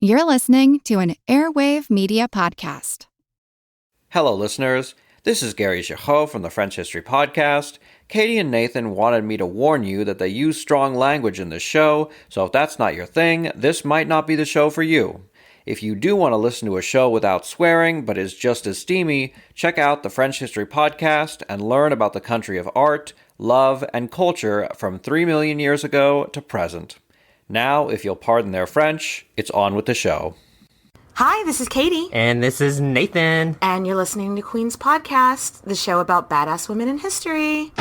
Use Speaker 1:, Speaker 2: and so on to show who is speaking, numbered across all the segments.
Speaker 1: You're listening to an Airwave Media Podcast.
Speaker 2: Hello, listeners. This is Gary Giroux from the French History Podcast. Katie and Nathan wanted me to warn you that they use strong language in this show, so if that's not your thing, this might not be the show for you. If you do want to listen to a show without swearing, but is just as steamy, check out the French History Podcast and learn about the country of art, love, and culture from 3 million years ago to present. Now, if you'll pardon their French, it's on with the show.
Speaker 3: Hi, this is Katie.
Speaker 4: And this is Nathan.
Speaker 3: And you're listening to Queen's Podcast, the show about badass women in history.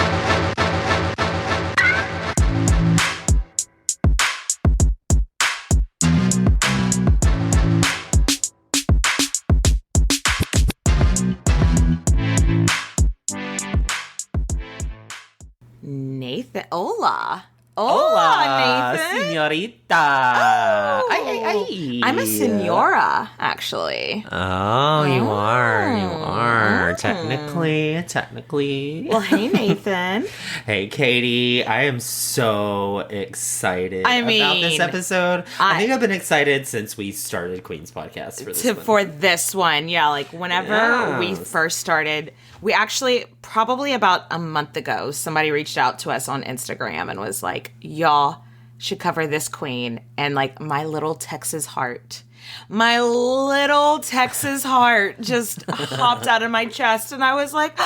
Speaker 3: Nathan, hola.
Speaker 4: Hola,
Speaker 3: Nathan.
Speaker 4: señorita.
Speaker 3: Oh.
Speaker 4: Ay.
Speaker 3: I'm a senora, actually.
Speaker 4: Oh, you are. Technically.
Speaker 3: Well, hey, Nathan.
Speaker 4: Hey, Katie. I am so excited
Speaker 3: about
Speaker 4: this episode. I think I've been excited since we started Queen's Podcast
Speaker 3: for this one. Yeah, like whenever we first started, we actually, probably about a month ago, somebody reached out to us on Instagram and was like, y'all should cover this queen. And like my little Texas heart just hopped out of my chest. And I was like,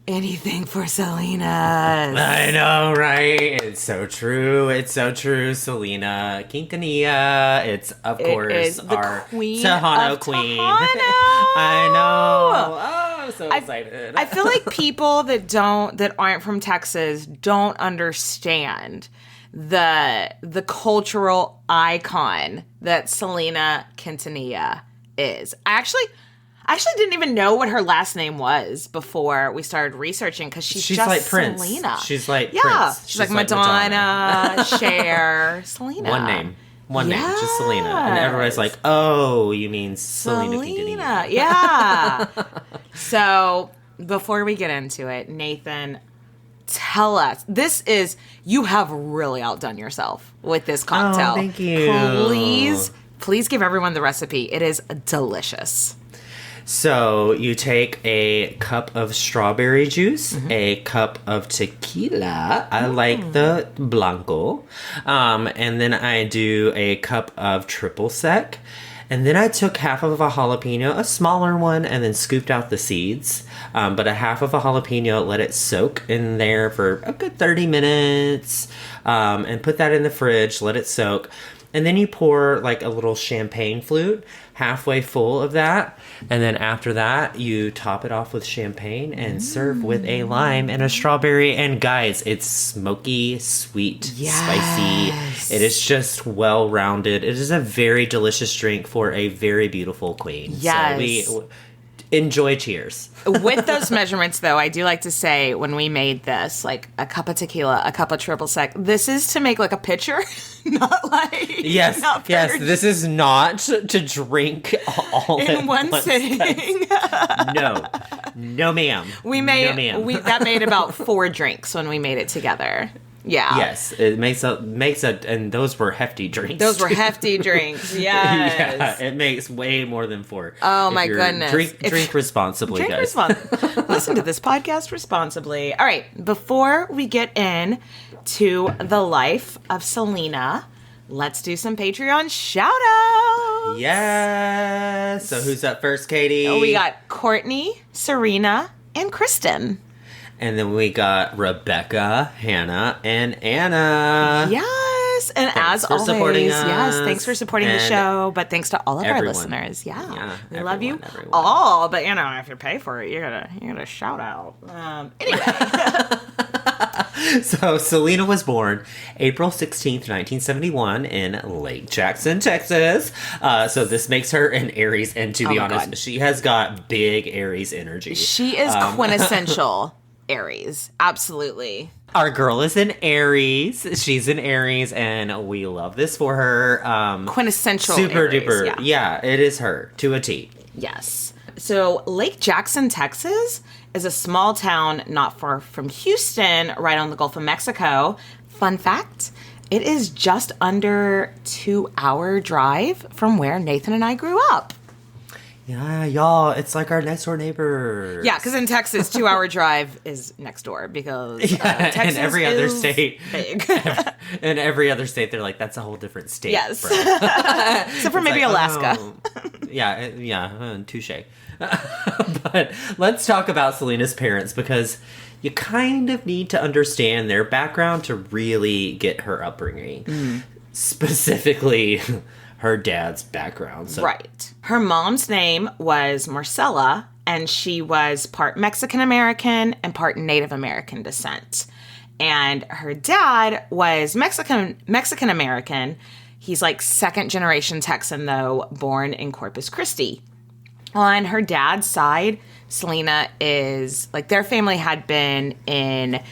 Speaker 3: anything for Selena.
Speaker 4: I know, right? It's so true. Selena Quintanilla. It's, of course, our
Speaker 3: queen
Speaker 4: Tejano
Speaker 3: of
Speaker 4: queen.
Speaker 3: Tejano.
Speaker 4: I know. Oh, I'm so excited.
Speaker 3: I feel like people that aren't from Texas don't understand the cultural icon that Selena Quintanilla is. I actually didn't even know what her last name was before we started researching because she's just
Speaker 4: like Prince.
Speaker 3: Selena.
Speaker 4: She's like
Speaker 3: Prince.
Speaker 4: She's
Speaker 3: She's like Madonna, Cher, Selena.
Speaker 4: One name, just Selena. And everybody's like, oh, you mean Selena Quintanilla.
Speaker 3: Yeah. So before we get into it, Nathan, tell us. You have really outdone yourself with this cocktail.
Speaker 4: Oh, thank you.
Speaker 3: Please give everyone the recipe. It is delicious.
Speaker 4: So you take a cup of strawberry juice, a cup of tequila. I like the blanco. And then I do a cup of triple sec. And then I took half of a jalapeno, a smaller one, and then scooped out the seeds. But a half of a jalapeno, let it soak in there for a good 30 minutes. And put that in the fridge, let it soak. And then you pour like a little champagne flute, halfway full of that. And then after that, you top it off with champagne and serve with a lime and a strawberry. And guys, it's smoky, sweet, spicy. It is just well-rounded. It is a very delicious drink for a very beautiful queen.
Speaker 3: Yes.
Speaker 4: So enjoy. Cheers.
Speaker 3: With those measurements, though, I do like to say when we made this, like a cup of tequila, a cup of triple sec, this is to make like a pitcher, not like...
Speaker 4: Yes, this is not to drink all in one sitting. No, ma'am.
Speaker 3: That made about 4 drinks when we made it together. Yeah.
Speaker 4: Yes, it makes and those were hefty drinks.
Speaker 3: Yes.
Speaker 4: Yeah, it makes way more than 4.
Speaker 3: Oh my goodness.
Speaker 4: Drink responsibly, guys.
Speaker 3: Listen to this podcast responsibly. All right, before we get in to the life of Selena, let's do some Patreon shout-outs.
Speaker 4: Yes. So who's up first, Katie?
Speaker 3: We got Courtney, Serena, and Kristen.
Speaker 4: And then we got Rebecca, Hannah, and Anna.
Speaker 3: Yes. And
Speaker 4: thanks
Speaker 3: as always,
Speaker 4: supporting us.
Speaker 3: Yes, thanks for supporting the show. But thanks to all of our listeners. Yeah. We love you all. But, if you pay for it, you're gonna shout out. Anyway.
Speaker 4: So, Selena was born April 16th, 1971 in Lake Jackson, Texas. So, this makes her an Aries. And to be honest, she has got big Aries energy.
Speaker 3: She is quintessential Aries. Absolutely.
Speaker 4: Our girl is an Aries. She's an Aries, and we love this for her.
Speaker 3: Quintessential
Speaker 4: super
Speaker 3: Aries,
Speaker 4: duper. Yeah, it is her to a T.
Speaker 3: Yes. So Lake Jackson, Texas is a small town not far from Houston, right on the Gulf of Mexico. Fun fact, It is just under 2-hour drive from where Nathan and I grew up.
Speaker 4: Yeah, y'all, it's like our next door neighbors.
Speaker 3: Yeah, because in Texas, 2-hour drive is next door because Texas
Speaker 4: in every other
Speaker 3: is
Speaker 4: state,
Speaker 3: big.
Speaker 4: in every other state, they're like, that's a whole different state.
Speaker 3: Yes,
Speaker 4: bro.
Speaker 3: except for maybe Alaska.
Speaker 4: Touche. But let's talk about Selena's parents because you kind of need to understand their background to really get her upbringing. Specifically, her dad's background. So.
Speaker 3: Right. Her mom's name was Marcella, and she was part Mexican-American and part Native American descent. And her dad was Mexican-American. He's like second-generation Texan, though, born in Corpus Christi. On her dad's side, Selena is, like, their family had been in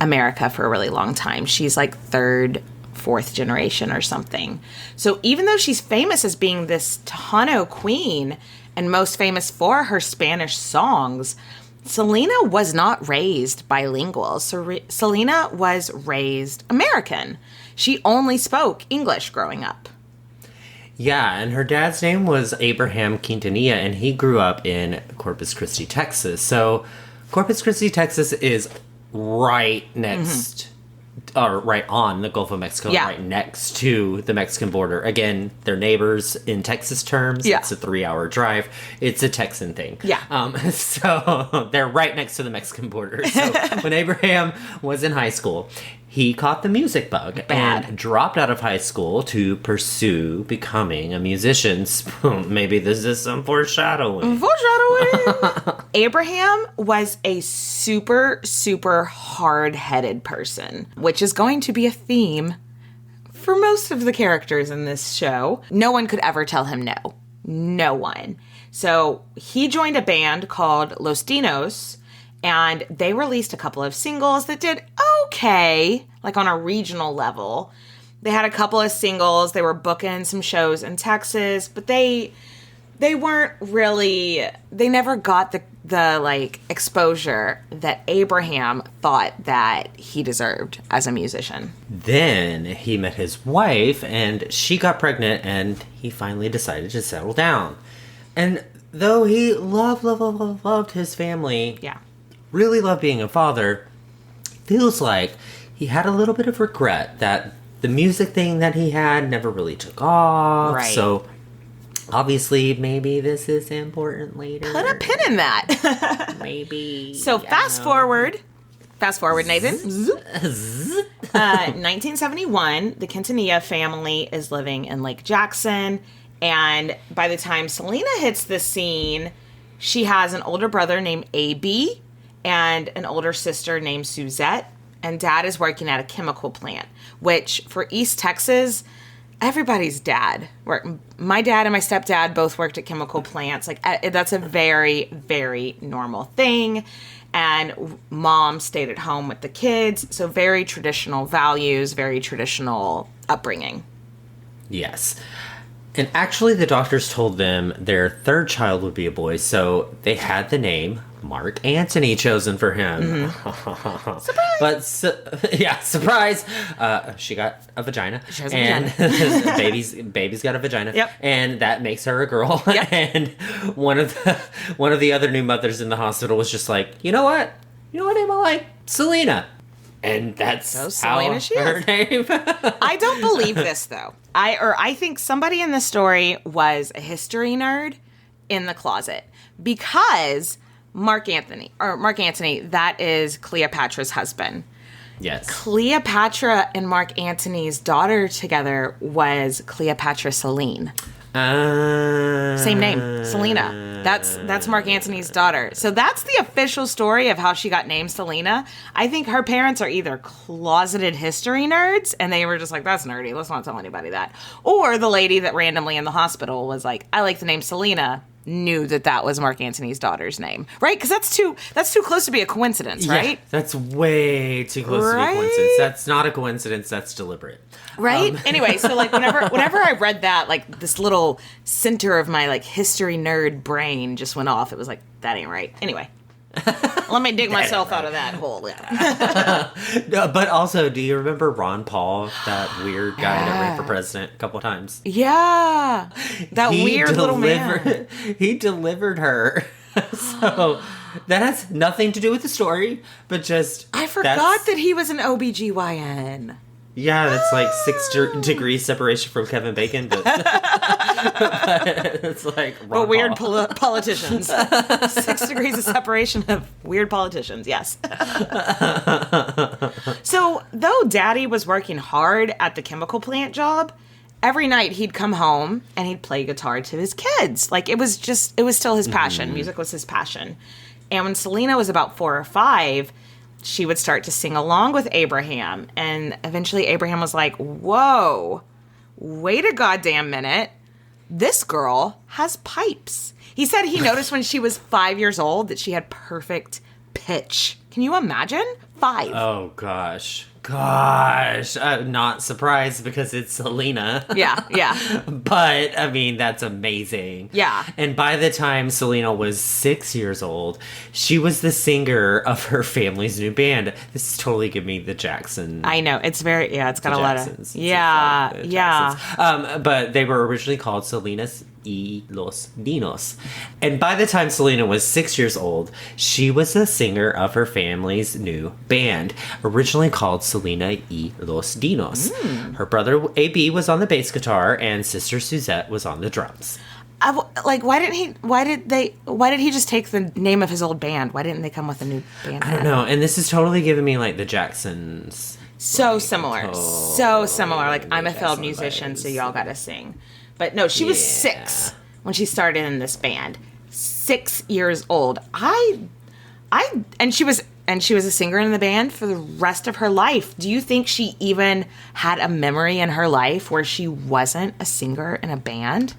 Speaker 3: America for a really long time. She's like third, fourth generation or something. So even though she's famous as being this Tejano queen and most famous for her Spanish songs, Selena was not raised bilingual. So Selena was raised American. She only spoke English growing up.
Speaker 4: Yeah, and her dad's name was Abraham Quintanilla, and he grew up in Corpus Christi, Texas. So Corpus Christi, Texas is right next or right on the Gulf of Mexico, right next to the Mexican border. Again, they're neighbors in Texas terms.
Speaker 3: Yeah.
Speaker 4: It's a 3-hour drive. It's a Texan thing.
Speaker 3: Yeah.
Speaker 4: So they're right next to the Mexican border. So when Abraham was in high school, he caught the music bug and dropped out of high school to pursue becoming a musician. Maybe this is some foreshadowing.
Speaker 3: Abraham was a super, super hard-headed person, which is going to be a theme for most of the characters in this show. No one could ever tell him no. No one. So he joined a band called Los Dinos, and they released a couple of singles that did okay, like on a regional level. They had a couple of singles. They were booking some shows in Texas, but they weren't really, they never got the like exposure that Abraham thought that he deserved as a musician.
Speaker 4: Then he met his wife and she got pregnant and he finally decided to settle down. And though he loved his family, really loved being a father, feels like he had a little bit of regret that the music thing that he had never really took off.
Speaker 3: Right.
Speaker 4: So obviously, maybe this is important later.
Speaker 3: Put a pin in that.
Speaker 4: Maybe.
Speaker 3: So fast forward, Nathan. 1971, the Quintanilla family is living in Lake Jackson. And by the time Selena hits the scene, she has an older brother named A.B. and an older sister named Suzette. And dad is working at a chemical plant, which for East Texas, everybody's dad. My dad and my stepdad both worked at chemical plants. Like, that's a very, very normal thing. And mom stayed at home with the kids. So very traditional values, very traditional upbringing.
Speaker 4: Yes. And actually, the doctors told them their third child would be a boy, so they had the name Mark Antony chosen for him.
Speaker 3: Surprise!
Speaker 4: But, surprise! She got a vagina.
Speaker 3: She has a vagina.
Speaker 4: baby's got a vagina.
Speaker 3: Yep.
Speaker 4: And that makes her a girl.
Speaker 3: Yep.
Speaker 4: And one of the other new mothers in the hospital was just like, you know what name I like? Selena. And that's
Speaker 3: Selena
Speaker 4: her name.
Speaker 3: I don't believe this, though. I think somebody in the story was a history nerd in the closet because Mark Antony, that is Cleopatra's husband.
Speaker 4: Yes.
Speaker 3: Cleopatra and Mark Antony's daughter together was Cleopatra Selene. Same name, Selena. That's Mark Antony's daughter. So that's the official story of how she got named Selena. I think her parents are either closeted history nerds, and they were just like, that's nerdy, let's not tell anybody that. Or the lady that randomly in the hospital was like, I like the name Selena, knew that was Mark Antony's daughter's name. Right? Because that's too close to be a coincidence, right?
Speaker 4: Yeah, that's way too close to be a coincidence. That's not a coincidence, that's deliberate.
Speaker 3: Right? Anyway, so like whenever I read that, like this little center of my like history nerd brain just went off. It was like, that ain't right. Anyway. Let me dig myself out of that hole.
Speaker 4: No, but also, do you remember Ron Paul, that weird guy that ran for president a couple times?
Speaker 3: Yeah. That weird little man.
Speaker 4: He delivered her. So that has nothing to do with the story, but just...
Speaker 3: I forgot that he was an OBGYN.
Speaker 4: Yeah, that's like 6 degrees separation from Kevin Bacon, but, but it's like Ron
Speaker 3: But weird
Speaker 4: Paul.
Speaker 3: politicians. 6 degrees of separation of weird politicians, yes. So, though Daddy was working hard at the chemical plant job, every night he'd come home and he'd play guitar to his kids. Like, it was still his passion. Music was his passion. And when Selena was about 4 or 5, she would start to sing along with Abraham. And eventually Abraham was like, whoa, wait a goddamn minute. This girl has pipes. He said he noticed when she was 5 years old that she had perfect pitch. Can you imagine? 5.
Speaker 4: Oh, gosh. I'm not surprised because it's Selena.
Speaker 3: Yeah.
Speaker 4: But, I mean, that's amazing.
Speaker 3: Yeah.
Speaker 4: And by the time Selena was 6 years old, she was the singer of her family's new band. This is totally giving me the Jackson.
Speaker 3: I know. It's very, it's got a lot of...
Speaker 4: Jacksons.
Speaker 3: Yeah.
Speaker 4: But they were originally called Selena's y los Dinos. And by the time Selena was 6 years old, she was the singer of her family's new band, originally called Selena y los Dinos. Her brother AB was on the bass guitar, and sister Suzette was on the drums.
Speaker 3: Why did he just take the name of his old band? Why didn't they come with a new band?
Speaker 4: I don't know. And this is totally giving me like the Jacksons.
Speaker 3: So similar. Like, I'm a failed musician, so y'all gotta sing. But no, she was 6 when she started in this band. 6 years old. And she was a singer in the band for the rest of her life. Do you think she even had a memory in her life where she wasn't a singer in a band?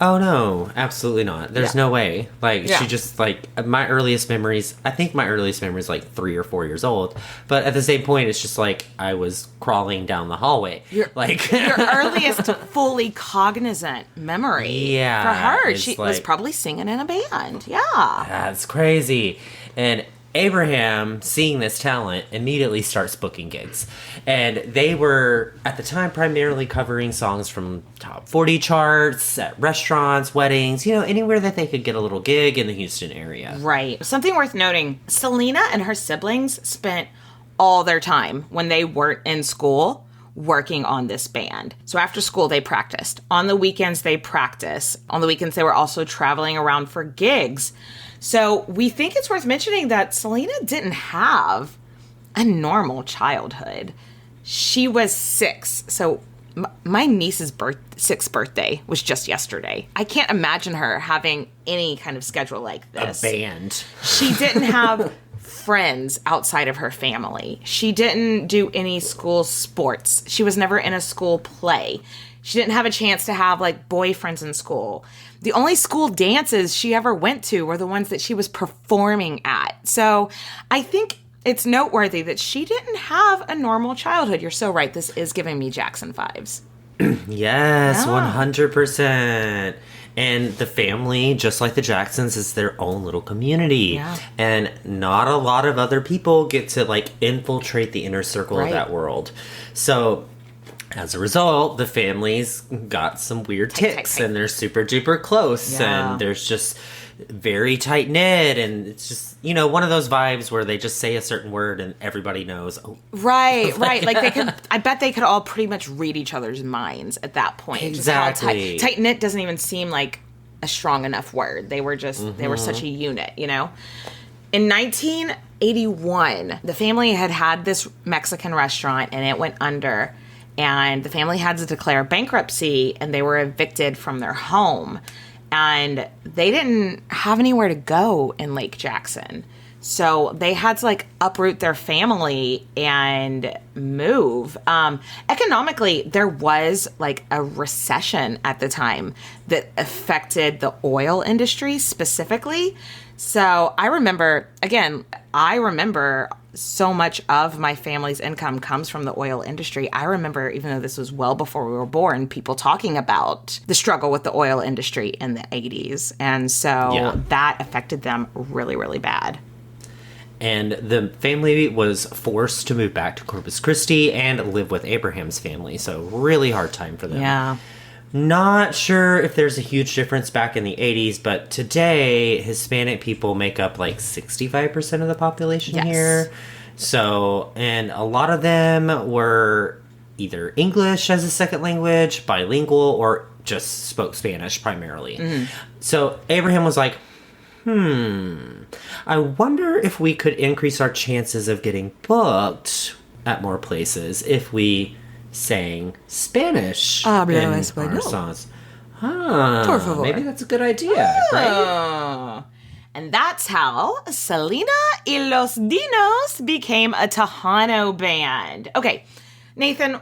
Speaker 4: Oh, no, absolutely not. There's no way. She just, my earliest memories, I think my earliest memory is, 3 or 4 years old. But at the same point, it's just, I was crawling down the hallway.
Speaker 3: Your earliest fully cognizant memory for her. She was probably singing in a band. Yeah.
Speaker 4: That's crazy. And Abraham, seeing this talent, immediately starts booking gigs. And they were, at the time, primarily covering songs from top 40 charts, at restaurants, weddings, anywhere that they could get a little gig in the Houston area.
Speaker 3: Right. Something worth noting, Selena and her siblings spent all their time when they weren't in school working on this band. So after school, they practiced. On the weekends, they practice. On the weekends, they were also traveling around for gigs. So we think it's worth mentioning that Selena didn't have a normal childhood. She was 6. So my niece's 6th birthday was just yesterday. I can't imagine her having any kind of schedule like this.
Speaker 4: A band.
Speaker 3: She didn't have friends outside of her family. She didn't do any school sports. She was never in a school play. She didn't have a chance to have boyfriends in school. The only school dances she ever went to were the ones that she was performing at. So I think it's noteworthy that she didn't have a normal childhood. You're so right. This is giving me Jackson vibes.
Speaker 4: Yes, 100%. And the family, just like the Jacksons, is their own little community.
Speaker 3: Yeah.
Speaker 4: And not a lot of other people get to infiltrate the inner circle of that world. So as a result, the family's got some weird tics, and they're super duper close, and there's just very tight knit, and it's just one of those vibes where they just say a certain word and everybody knows. Oh.
Speaker 3: Right. They could. I bet they could all pretty much read each other's minds at that point.
Speaker 4: Exactly.
Speaker 3: Tight knit doesn't even seem like a strong enough word. They were just they were such a unit, In 1981, the family had this Mexican restaurant, and it went under. And the family had to declare bankruptcy, and they were evicted from their home. And they didn't have anywhere to go in Lake Jackson. So they had to uproot their family and move. Economically, there was a recession at the time that affected the oil industry specifically. So I remember so much of my family's income comes from the oil industry. I remember, even though this was well before we were born, people talking about the struggle with the oil industry in the 80s. And so that affected them really, really bad.
Speaker 4: And the family was forced to move back to Corpus Christi and live with Abraham's family. So really hard time for them.
Speaker 3: Yeah.
Speaker 4: Not sure if there's a huge difference back in the 80s, but today Hispanic people make up like 65% of the population here. So, and a lot of them were either English as a second language, bilingual, or just spoke Spanish primarily. So Abraham was like, I wonder if we could increase our chances of getting booked at more places if we sang Spanish in our songs. Maybe that's a good idea, right?
Speaker 3: And that's how Selena y los Dinos became a Tejano band. Okay, Nathan,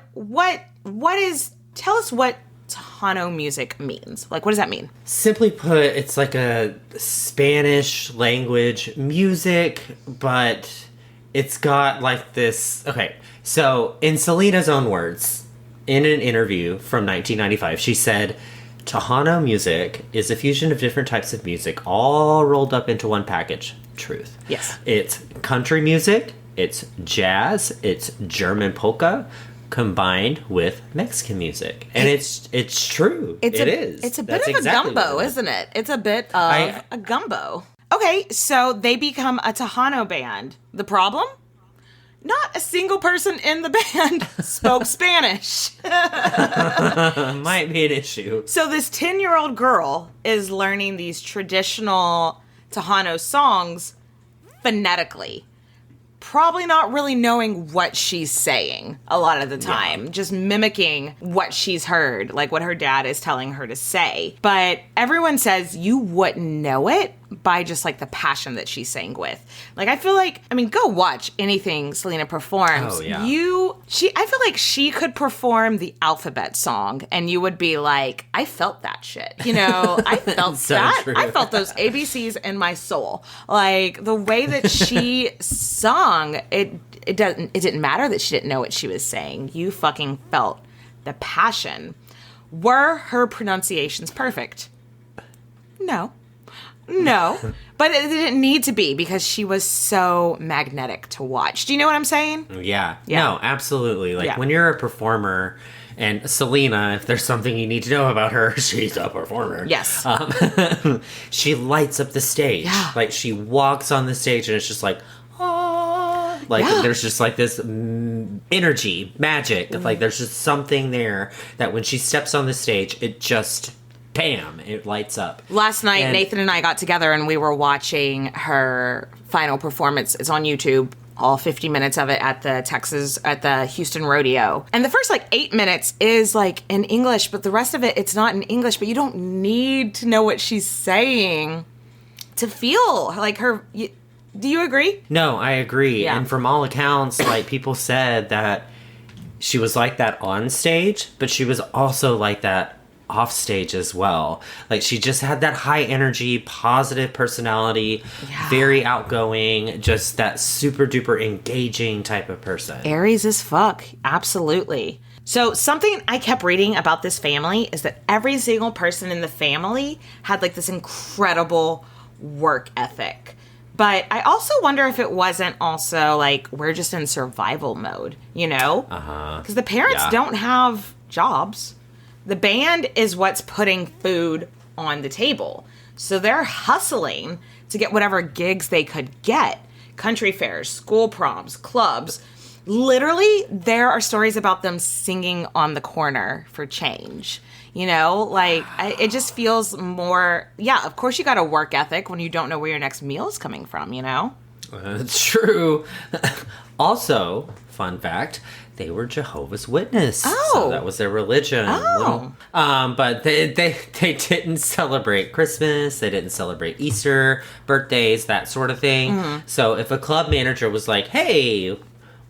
Speaker 3: tell us what Tejano music means. Like, what does that mean?
Speaker 4: Simply put, it's like a Spanish language music, but it's got like this... Okay, so in Selena's own words, in an interview from 1995, she said, Tejano music is a fusion of different types of music all rolled up into one package. Truth.
Speaker 3: Yes.
Speaker 4: It's country music, it's jazz, it's German polka, combined with Mexican music. And it's true. It is.
Speaker 3: It's a bit of a gumbo, isn't it? It's a bit of a gumbo. Okay, so they become a Tejano band. The problem? Not a single person in the band spoke Spanish.
Speaker 4: Might be an issue.
Speaker 3: So this 10-year-old girl is learning these traditional Tejano songs phonetically. Probably not really knowing what she's saying a lot of the time. Just mimicking what she's heard, like what her dad is telling her to say. But everyone says you wouldn't know it by just like the passion that she sang with. Like, I feel like, I mean, go watch anything Selena performs.
Speaker 4: Oh, yeah.
Speaker 3: I feel like she could perform the alphabet song and you would be like, I felt that shit. You know, I felt
Speaker 4: So
Speaker 3: that.
Speaker 4: true.
Speaker 3: I felt those ABCs in my soul. Like the way that she sung, it didn't matter that she didn't know what she was saying. You fucking felt the passion. Were her pronunciations perfect? No, but it didn't need to be because she was so magnetic to watch. Do you know what I'm saying?
Speaker 4: Yeah. No, absolutely. Like when you're a performer, and Selena, if there's something you need to know about her, she's a performer.
Speaker 3: Yes.
Speaker 4: She lights up the stage.
Speaker 3: Yeah.
Speaker 4: Like she walks on the stage and it's just like, oh, like there's just like this energy, magic. Like there's just something there that when she steps on the stage, it just... bam, it lights up.
Speaker 3: Last night, Nathan and I got together and we were watching her final performance. It's on YouTube, all 50 minutes of it at the Houston Rodeo. And the first 8 minutes is in English, but the rest of it, it's not in English, but you don't need to know what she's saying to feel like her. Do you agree?
Speaker 4: No, I agree.
Speaker 3: Yeah.
Speaker 4: And from all accounts, people said that she was like that on stage, but she was also like that off stage as well. Like she just had that high energy, positive personality, very outgoing, just that super duper engaging type of person.
Speaker 3: Aries as fuck. Absolutely. So something I kept reading about this family is that every single person in the family had this incredible work ethic. But I also wonder if it wasn't also we're just in survival mode, you know? Because the parents don't have jobs. The band is what's putting food on the table. So they're hustling to get whatever gigs they could get. Country fairs, school proms, clubs. Literally, there are stories about them singing on the corner for change. You know, it just feels more, of course you got a work ethic when you don't know where your next meal is coming from, you know?
Speaker 4: It's true. Also, fun fact, they were Jehovah's Witness.
Speaker 3: Oh.
Speaker 4: So that was their religion.
Speaker 3: Oh.
Speaker 4: But they didn't celebrate Christmas. They didn't celebrate Easter, birthdays, that sort of thing. Mm-hmm. So if a club manager was like, hey,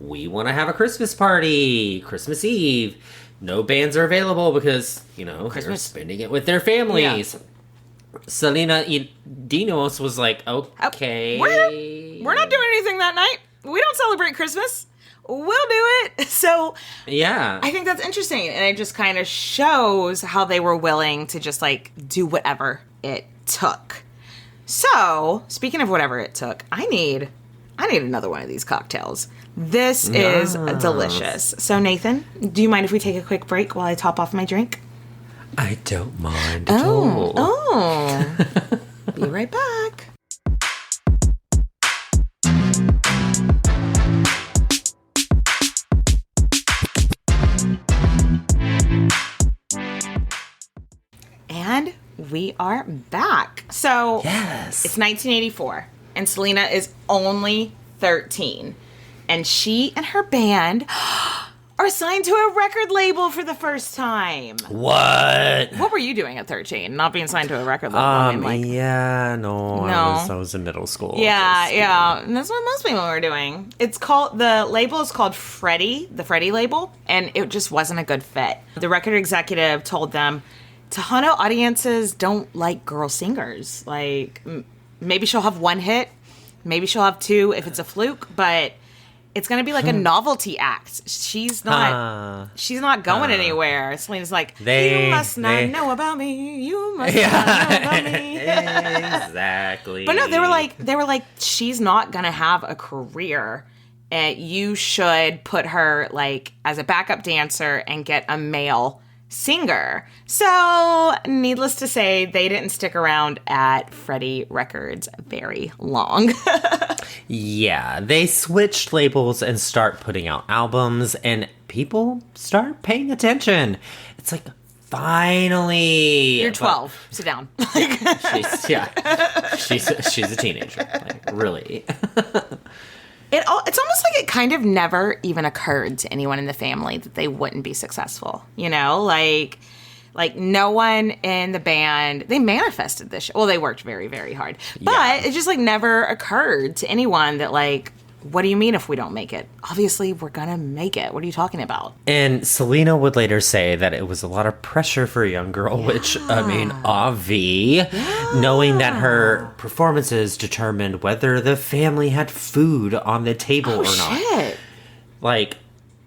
Speaker 4: we want to have a Christmas party, Christmas Eve, no bands are available because, they're spending it with their families. Yeah. Selena Dinos was like, okay.
Speaker 3: We're not doing anything that night. We don't celebrate Christmas. We'll do it. So
Speaker 4: yeah,
Speaker 3: I think that's interesting. And it just kind of shows how they were willing to just do whatever it took. So speaking of whatever it took, I need I need another one of these cocktails. This is delicious. So, Nathan, do you mind if we take a quick break while I top off my drink?
Speaker 4: I don't mind at all.
Speaker 3: Oh. Be right back. And we are back. So,
Speaker 4: Yes.
Speaker 3: it's 1984, and Selena is only 13. And she and her band are signed to a record label for the first time.
Speaker 4: What?
Speaker 3: What were you doing at 13? Not being signed to a record label? I
Speaker 4: was in middle school.
Speaker 3: Yeah. And that's what most people were doing. The label is called Freddie, the Freddie label, and it just wasn't a good fit. The record executive told them, Tejano audiences don't like girl singers. Like, maybe she'll have one hit, maybe she'll have two if it's a fluke, but it's going to be like a novelty act. She's not going anywhere. Selena's like, you must not know about me. You must not know about me.
Speaker 4: Exactly.
Speaker 3: But no, they were like, she's not going to have a career. You should put her like as a backup dancer and get a male singer. So, needless to say, they didn't stick around at Freddie Records very long.
Speaker 4: Yeah, they switched labels and start putting out albums, and people start paying attention. It's like, finally.
Speaker 3: You're 12. Sit down.
Speaker 4: She's a teenager. Like, really.
Speaker 3: It's almost like it kind of never even occurred to anyone in the family that they wouldn't be successful. You know, like no one in the band, they manifested this. Well, they worked very, very hard. But it just like never occurred to anyone that like, what do you mean if we don't make it? Obviously, we're going to make it. What are you talking about?
Speaker 4: And Selena would later say that it was a lot of pressure for a young girl, which, I mean, knowing that her performances determined whether the family had food on the table or not.
Speaker 3: Shit.
Speaker 4: Like,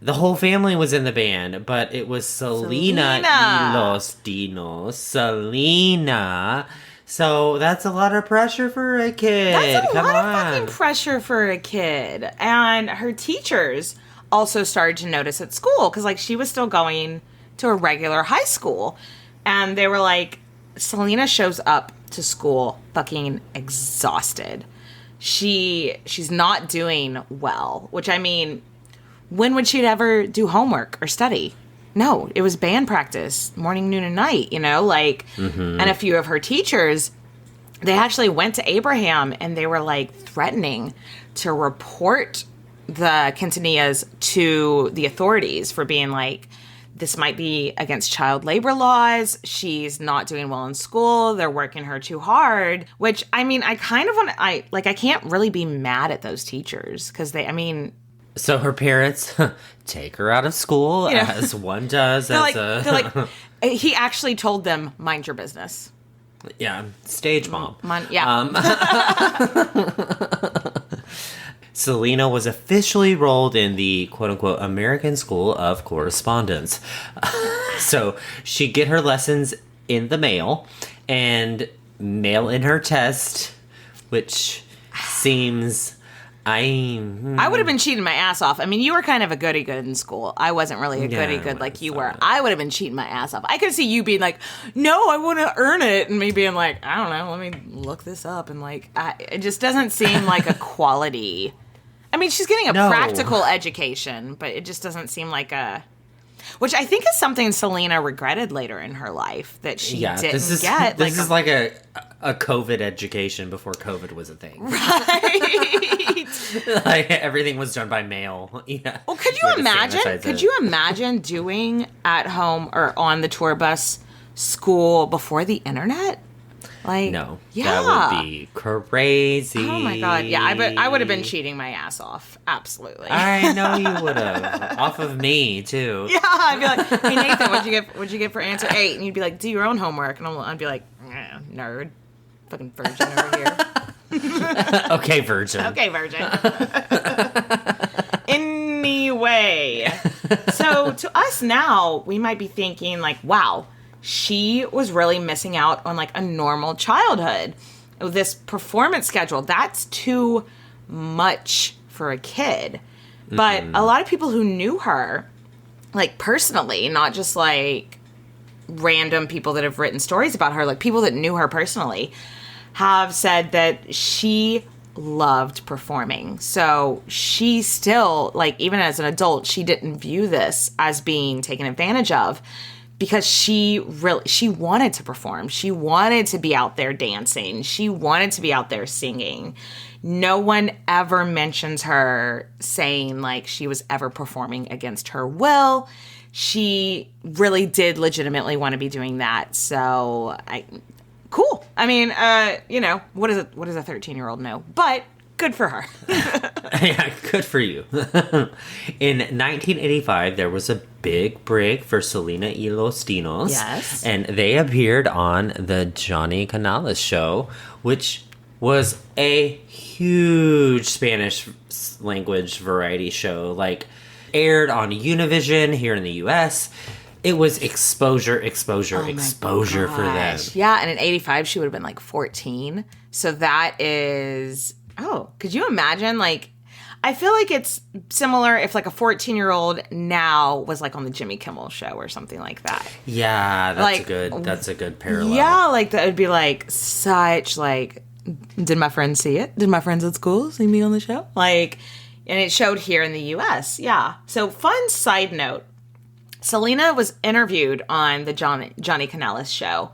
Speaker 4: the whole family was in the band, but it was Selena y los Dinos. Selena. So that's a lot of pressure for a kid.
Speaker 3: That's a lot of fucking pressure for a kid. And her teachers also started to notice at school, because like she was still going to a regular high school. And they were like, Selena shows up to school fucking exhausted. She's not doing well, which I mean, when would she ever do homework or study? No, it was band practice, morning, noon, and night, you know, like, and a few of her teachers, they actually went to Abraham and they were like threatening to report the Quintanillas to the authorities for being like, this might be against child labor laws. She's not doing well in school. They're working her too hard, which I mean, I kind of want to, I can't really be mad at those teachers because
Speaker 4: so her parents take her out of school, as one does.
Speaker 3: They're like, he actually told them, mind your business.
Speaker 4: Yeah, stage mom. Selena was officially enrolled in the quote-unquote American School of Correspondence. So she'd get her lessons in the mail and mail in her test, which seems... I
Speaker 3: would have been cheating my ass off. I mean, you were kind of a goody-good in school. I wasn't really a goody-good like you were. I would have been cheating my ass off. I could see you being like, no, I want to earn it. And me being like, I don't know, let me look this up. And like, it just doesn't seem like a quality. I mean, she's getting a practical education, but it just doesn't seem like a... Which I think is something Selena regretted later in her life, that she didn't get.
Speaker 4: This is like a COVID education before COVID was a thing.
Speaker 3: Right.
Speaker 4: Like, everything was done by mail. Yeah.
Speaker 3: Well, could you imagine? Could you imagine doing at home or on the tour bus school before the internet? Like,
Speaker 4: no,
Speaker 3: yeah,
Speaker 4: that would be crazy.
Speaker 3: Oh my god, yeah, I would have been cheating my ass off, absolutely.
Speaker 4: I know you would have, off of me too.
Speaker 3: Yeah, I'd be like, hey Nathan, what'd you get for answer 8? And you'd be like, do your own homework, and I'd be like, nerd, fucking virgin over here.
Speaker 4: Okay, virgin.
Speaker 3: Anyway, so to us now, we might be thinking like, wow, she was really missing out on like a normal childhood. This performance schedule, that's too much for a kid. But a lot of people who knew her, like, personally, not just, like, random people that have written stories about her, like, people that knew her personally, have said that she loved performing. So she still, like, even as an adult, she didn't view this as being taken advantage of, because she wanted to perform. She wanted to be out there dancing. She wanted to be out there singing. No one ever mentions her saying, like, she was ever performing against her will. She really did legitimately want to be doing that. So, cool. I mean, you know, what does a 13-year-old know? But good for her.
Speaker 4: Yeah, good for you. In 1985, there was a big break for Selena y Los Dinos.
Speaker 3: Yes.
Speaker 4: And they appeared on the Johnny Canales show, which was a huge Spanish language variety show. Like, aired on Univision here in the U.S. It was exposure for them.
Speaker 3: Yeah, and in 85, she would have been like 14. So that is... Oh, could you imagine? Like, I feel like it's similar if, like, a 14-year-old now was, like, on the Jimmy Kimmel show or something like that.
Speaker 4: Yeah,
Speaker 3: Like,
Speaker 4: that's a good parallel.
Speaker 3: Yeah, like, that would be, like, such, like... Did my friends see it? Did my friends at school see me on the show? Like, and it showed here in the U.S. Yeah. So, fun side note. Selena was interviewed on the Johnny Canales show,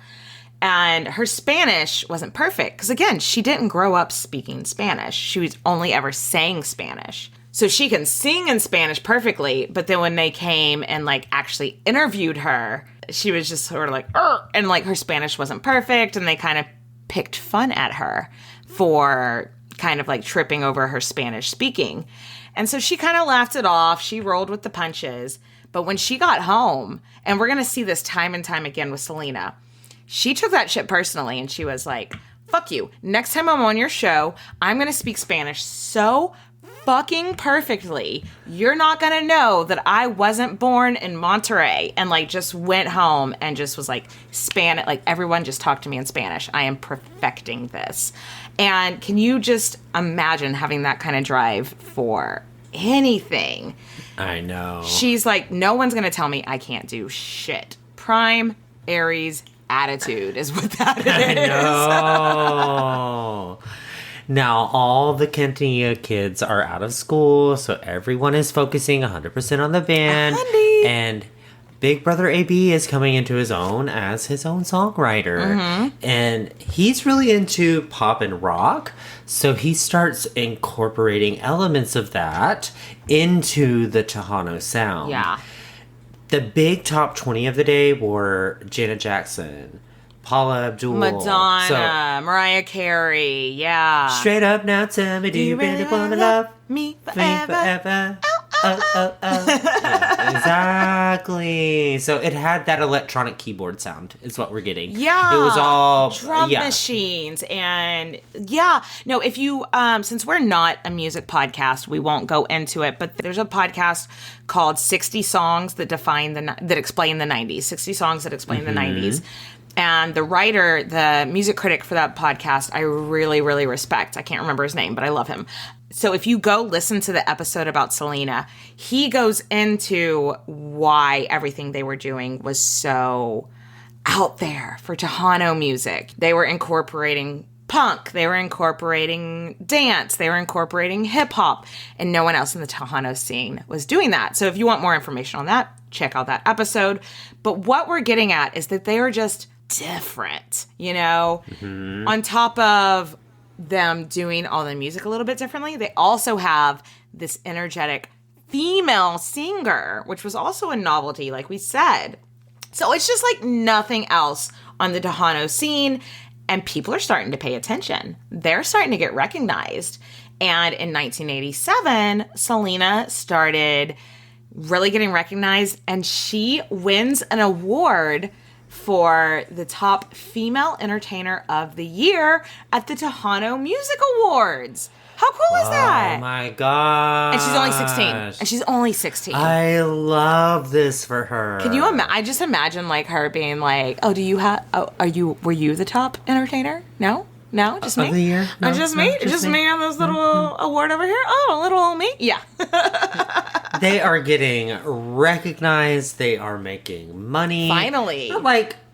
Speaker 3: and her Spanish wasn't perfect because, again, she didn't grow up speaking Spanish. She was only ever saying Spanish. So she can sing in Spanish perfectly, but then when they came and, like, actually interviewed her, she was just sort of like, "Ugh," and, like, her Spanish wasn't perfect, and they kind of picked fun at her for kind of, like, tripping over her Spanish speaking. And so she kind of laughed it off. She rolled with the punches. But when she got home, and we're going to see this time and time again with Selena, she took that shit personally, and she was like, fuck you. Next time I'm on your show, I'm going to speak Spanish so fucking perfectly, you're not going to know that I wasn't born in Monterrey. And, like, just went home and just was like, Spanish, like, everyone just talked to me in Spanish. I am perfecting this. And can you just imagine having that kind of drive for anything?
Speaker 4: I know.
Speaker 3: She's like, no one's going to tell me I can't do shit. Prime Aries attitude is what that is.
Speaker 4: I know. Now, all the Quintanilla kids are out of school, so everyone is focusing 100% on the band. And Big Brother AB is coming into his own as his own songwriter. Mm-hmm. And he's really into pop and rock, so he starts incorporating elements of that into the Tejano sound.
Speaker 3: Yeah.
Speaker 4: The big top 20 of the day were Janet Jackson, Paula Abdul,
Speaker 3: Madonna, Mariah Carey, yeah.
Speaker 4: Straight up now, tell me, do you really want to love
Speaker 3: me forever?
Speaker 4: Oh. Yeah, exactly. So it had that electronic keyboard sound, is what we're getting.
Speaker 3: Yeah.
Speaker 4: It was all
Speaker 3: drum machines. And yeah. No, if you, since we're not a music podcast, we won't go into it, but there's a podcast called 60 Songs that explain the 90s. 60 Songs that explain the 90s. And the writer, the music critic for that podcast, I really, really respect. I can't remember his name, but I love him. So if you go listen to the episode about Selena, he goes into why everything they were doing was so out there for Tejano music. They were incorporating punk, they were incorporating dance, they were incorporating hip hop, and no one else in the Tejano scene was doing that. So if you want more information on that, check out that episode. But what we're getting at is that they are just different, you know? Mm-hmm. On top of them doing all the music a little bit differently, they also have this energetic female singer, which was also a novelty, like we said. So it's just like nothing else on the Tejano scene, and people are starting to pay attention. They're starting to get recognized. And in 1987, Selena started really getting recognized, and she wins an award for the top female entertainer of the year at the Tejano Music Awards. How cool is that?
Speaker 4: Oh my god!
Speaker 3: And she's only 16.
Speaker 4: I love this for her.
Speaker 3: Can you I just imagine like her being like, "Oh, were you the top entertainer? No, No, just me.
Speaker 4: Of the year? No,
Speaker 3: Just
Speaker 4: no,
Speaker 3: me. Just me on this little award over here. Oh, little old me. Yeah.
Speaker 4: They are getting recognized. They are making money.
Speaker 3: Finally.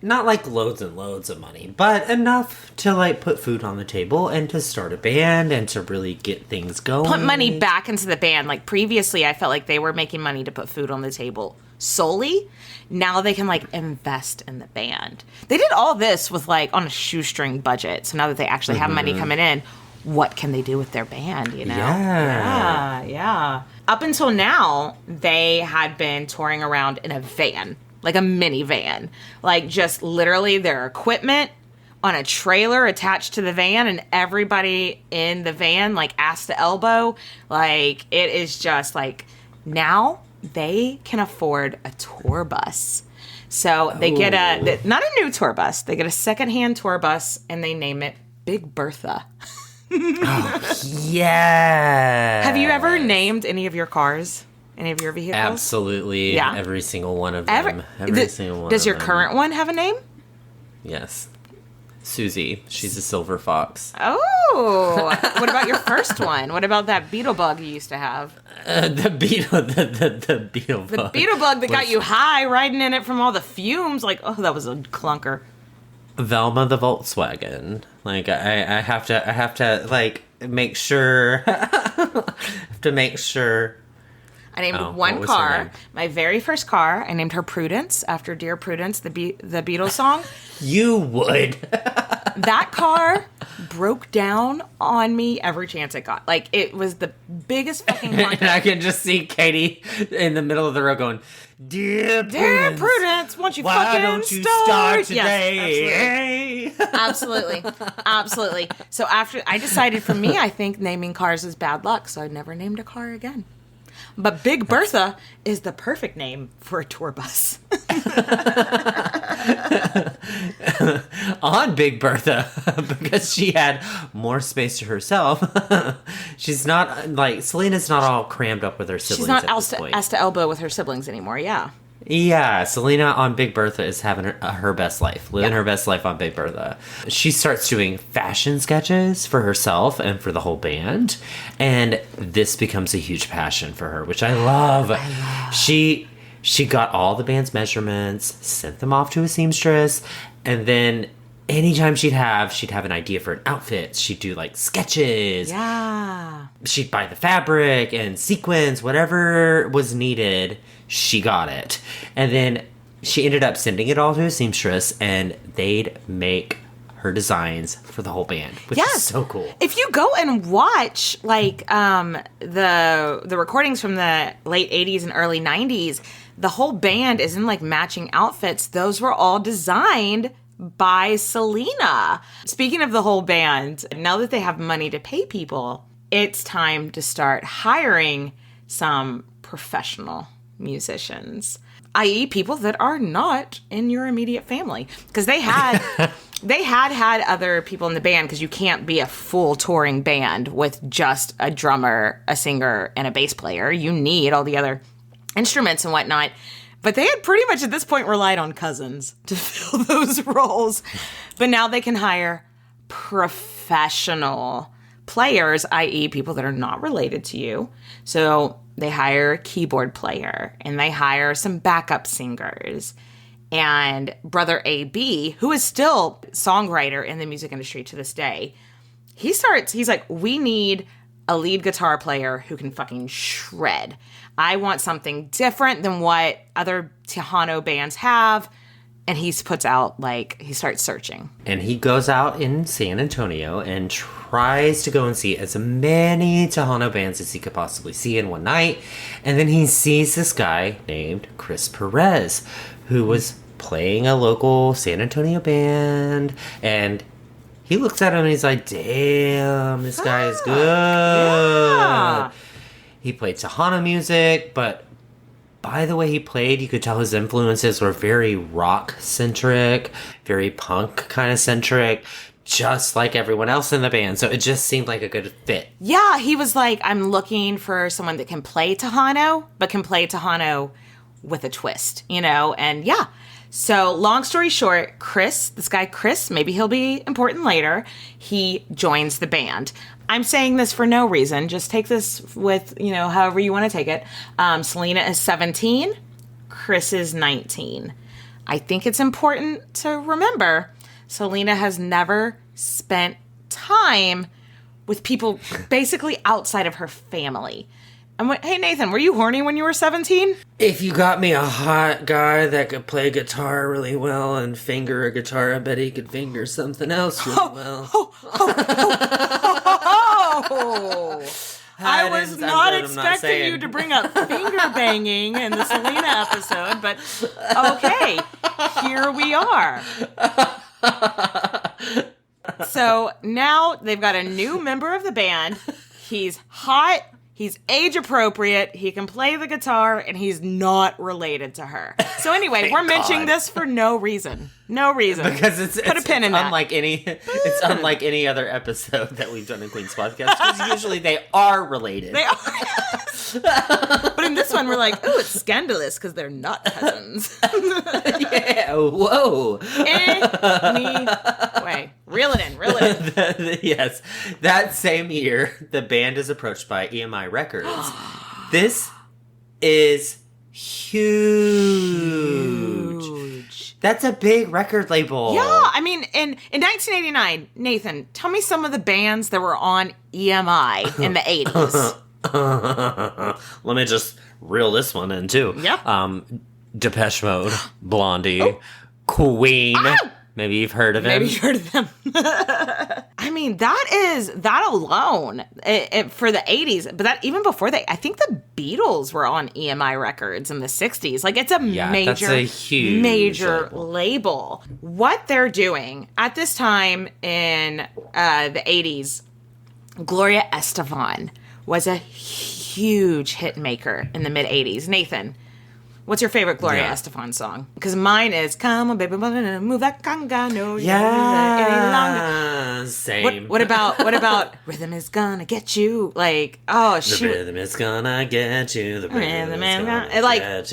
Speaker 4: Not like loads and loads of money, but enough to like put food on the table and to start a band and to really get things going.
Speaker 3: Put money back into the band. Like previously, I felt like they were making money to put food on the table solely. Now they can like invest in the band. They did all this with like on a shoestring budget. So now that they actually have money coming in, what can they do with their band, you know? Yeah. Up until now, they had been touring around in a van, like a minivan. Like just literally their equipment on a trailer attached to the van and everybody in the van, like ass to elbow. Like it is just like now they can afford a tour bus. So they get not a new tour bus, they get a secondhand tour bus and they name it Big Bertha.
Speaker 4: Yeah.
Speaker 3: Have you ever named any of your cars? Any of your vehicles?
Speaker 4: Absolutely.
Speaker 3: Yeah.
Speaker 4: Every single one of them. Every single one
Speaker 3: Does
Speaker 4: of
Speaker 3: your
Speaker 4: them.
Speaker 3: current one have a name?
Speaker 4: Yes. Susie. She's a silver fox.
Speaker 3: Oh. What about your first one? What about that beetle bug you used to have?
Speaker 4: The beetle bug.
Speaker 3: The beetle bug that got you high riding in it from all the fumes. Like, oh, that was a clunker.
Speaker 4: Velma the Volkswagen. Like I have to like make sure
Speaker 3: I named
Speaker 4: what
Speaker 3: one
Speaker 4: was her
Speaker 3: car,
Speaker 4: name?
Speaker 3: my very first car. I named her Prudence after Dear Prudence, the Beatles song.
Speaker 4: You would.
Speaker 3: That car broke down on me every chance it got. Like it was the biggest fucking
Speaker 4: And
Speaker 3: clunker.
Speaker 4: I can just see Katie in the middle of the road going, Dear
Speaker 3: Prudence, won't you
Speaker 4: why
Speaker 3: fucking
Speaker 4: don't you start
Speaker 3: today?
Speaker 4: today?
Speaker 3: Absolutely. So after I decided for me, I think naming cars is bad luck, so I never named a car again. But Big Bertha is the perfect name for a tour bus.
Speaker 4: On Big Bertha, because she had more space to herself. She's not, like, Selena's not all crammed up with her siblings
Speaker 3: She's not
Speaker 4: at this point.
Speaker 3: ass to elbow with her siblings anymore, yeah.
Speaker 4: Yeah, Selena on Big Bertha is having her best life, living her best life on Big Bertha. She starts doing fashion sketches for herself and for the whole band, and this becomes a huge passion for her, which I love. She got all the band's measurements, sent them off to a seamstress, and then anytime she'd have an idea for an outfit, she'd do like sketches.
Speaker 3: Yeah.
Speaker 4: She'd buy the fabric and sequins, whatever was needed, she got it. And then she ended up sending it all to a seamstress, and they'd make her designs for the whole band, which is so cool.
Speaker 3: If you go and watch like the recordings from the late 80s and early 90s, the whole band is in like matching outfits. Those were all designed by Selena. Speaking of the whole band, now that they have money to pay people, it's time to start hiring some professional musicians, i.e. people that are not in your immediate family. Because they had other people in the band, because you can't be a full touring band with just a drummer, a singer, and a bass player. You need all the other instruments and whatnot. But they had pretty much at this point relied on cousins to fill those roles. But now they can hire professional players, i.e. people that are not related to you. So they hire a keyboard player and they hire some backup singers. And brother AB, who is still a songwriter in the music industry to this day, he's like, we need a lead guitar player who can fucking shred. I want something different than what other Tejano bands have. And he starts searching.
Speaker 4: And he goes out in San Antonio and tries to go and see as many Tejano bands as he could possibly see in one night. And then he sees this guy named Chris Perez, who was playing a local San Antonio band. And he looks at him and he's like, damn, this guy is good.
Speaker 3: Yeah.
Speaker 4: He played Tejano music, but by the way he played, you could tell his influences were very rock-centric, very punk kind of centric, just like everyone else in the band. So it just seemed like a good fit.
Speaker 3: Yeah, he was like, I'm looking for someone that can play Tejano, but can play Tejano with a twist, you know? And yeah, So long story short, this guy Chris, maybe he'll be important later, he joins the band. I'm saying this for no reason. Just take this with, however you want to take it. Selena is 17. Chris is 19. I think it's important to remember Selena has never spent time with people basically outside of her family. Hey, Nathan, were you horny when you were 17?
Speaker 4: If you got me a hot guy that could play guitar really well and finger a guitar, I bet he could finger something else really well.
Speaker 3: I was not expecting you to bring up finger banging in the Selena episode, but okay, here we are. So now they've got a new member of the band. He's hot. He's age appropriate. He can play the guitar, and he's not related to her. So anyway, we're mentioning this for no reason. No reason.
Speaker 4: Because it's
Speaker 3: put a pin in that.
Speaker 4: It's unlike any other episode that we've done in Queen's podcast. Because usually they are related.
Speaker 3: They are. But in this one, we're like, ooh, it's scandalous because they're not cousins.
Speaker 4: Yeah. Whoa.
Speaker 3: Anyway, reel it in.
Speaker 4: Yes. That same year, the band is approached by EMI Records. This is huge. That's a big record label.
Speaker 3: Yeah, I mean, in 1989, Nathan, tell me some of the bands that were on EMI in the 80s.
Speaker 4: Let me just reel this one in, too.
Speaker 3: Yeah.
Speaker 4: Depeche Mode, Blondie, Queen. Maybe you've heard of them.
Speaker 3: Maybe you've heard of them. I mean, that alone for the 80s, but that even before that, I think the Beatles were on EMI Records in the 60s. Like, it's a
Speaker 4: that's a huge
Speaker 3: major label. What they're doing at this time in the 80s, Gloria Estefan was a huge hit maker in the mid 80s. Nathan, what's your favorite Gloria Estefan song? Because mine is "Come on, baby, move that conga, no, any longer."
Speaker 4: Same.
Speaker 3: What about "Rhythm is gonna get you"? Like,
Speaker 4: the rhythm is gonna get you. The rhythm is gonna get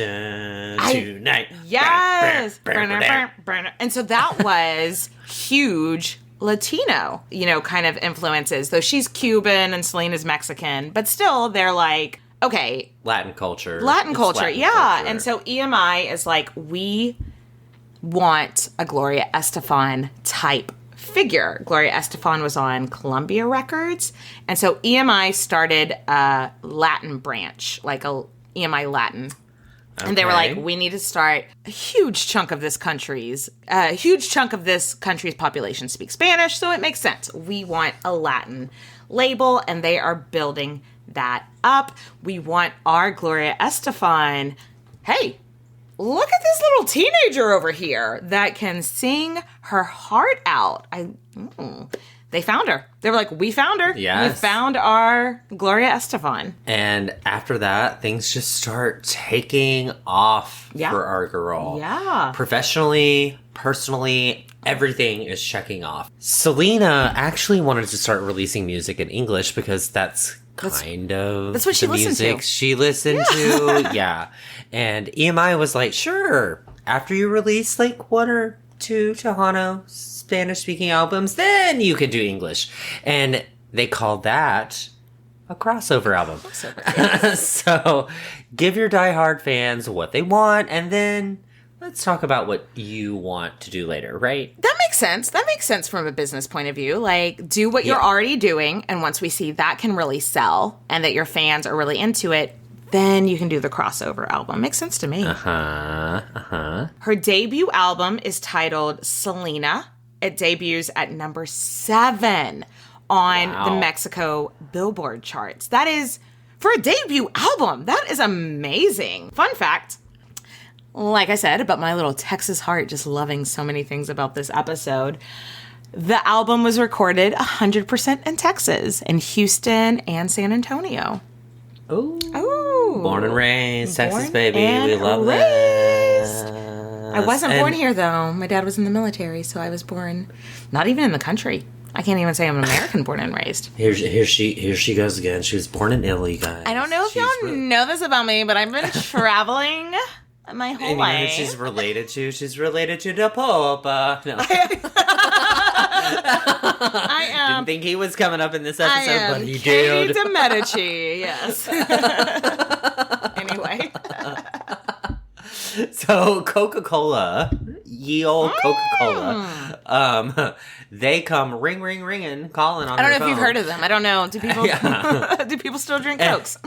Speaker 4: you tonight.
Speaker 3: Yes. And so that was huge. Latino, kind of influences, though she's Cuban and Selena's Mexican, but still they're like, okay.
Speaker 4: Latin culture.
Speaker 3: Yeah. And so EMI is like, we want a Gloria Estefan type figure. Gloria Estefan was on Columbia Records. And so EMI started a Latin branch, like a EMI Latin. Okay. And they were like, we need to start a huge chunk of this country's population speaks Spanish, so it makes sense. We want a Latin label, and they are building that up. We want our Gloria Estefan. Hey, look at this little teenager over here that can sing her heart out. They found her. They were like, we found her.
Speaker 4: Yes.
Speaker 3: We found our Gloria Estefan.
Speaker 4: And after that, things just start taking off for our girl.
Speaker 3: Yeah.
Speaker 4: Professionally, personally, everything is checking off. Selena actually wanted to start releasing music in English because that's what she listened to. She listened to. Yeah. And EMI was like, sure, after you release like 1 or 2 Tejano Spanish-speaking albums, then you can do English. And they called that a crossover album. So give your diehard fans what they want, and then let's talk about what you want to do later, right?
Speaker 3: That makes sense. That makes sense from a business point of view. Like, do what you're already doing, and once we see that can really sell and that your fans are really into it, then you can do the crossover album. Makes sense to me. Her debut album is titled Selena. It debuts at number 7 on the Mexico Billboard charts. That is, for a debut album, that is amazing. Fun fact, like I said, about my little Texas heart, just loving so many things about this episode. The album was recorded 100% in Texas, in Houston and San Antonio.
Speaker 4: Oh. Born and raised, Texas, baby. We love that.
Speaker 3: I wasn't born here, though. My dad was in the military, so I was born not even in the country. I can't even say I'm an American born and raised.
Speaker 4: Here she goes again. She was born in Italy, guys.
Speaker 3: I don't know if y'all know this about me, but I've been traveling my whole
Speaker 4: And you know who
Speaker 3: life.
Speaker 4: she's related to? She's related to the Pope. No.
Speaker 3: I am.
Speaker 4: Didn't think he was coming up in this
Speaker 3: I
Speaker 4: episode,
Speaker 3: am
Speaker 4: but he
Speaker 3: Katie
Speaker 4: did.
Speaker 3: de Medici. Yes. Anyway.
Speaker 4: So Coca-Cola, ye old Coca-Cola, they come ringing, calling on.
Speaker 3: I don't
Speaker 4: her
Speaker 3: know if you've
Speaker 4: phone.
Speaker 3: heard of them. I don't know. Do people?
Speaker 4: Yeah.
Speaker 3: Do people still drink Cokes?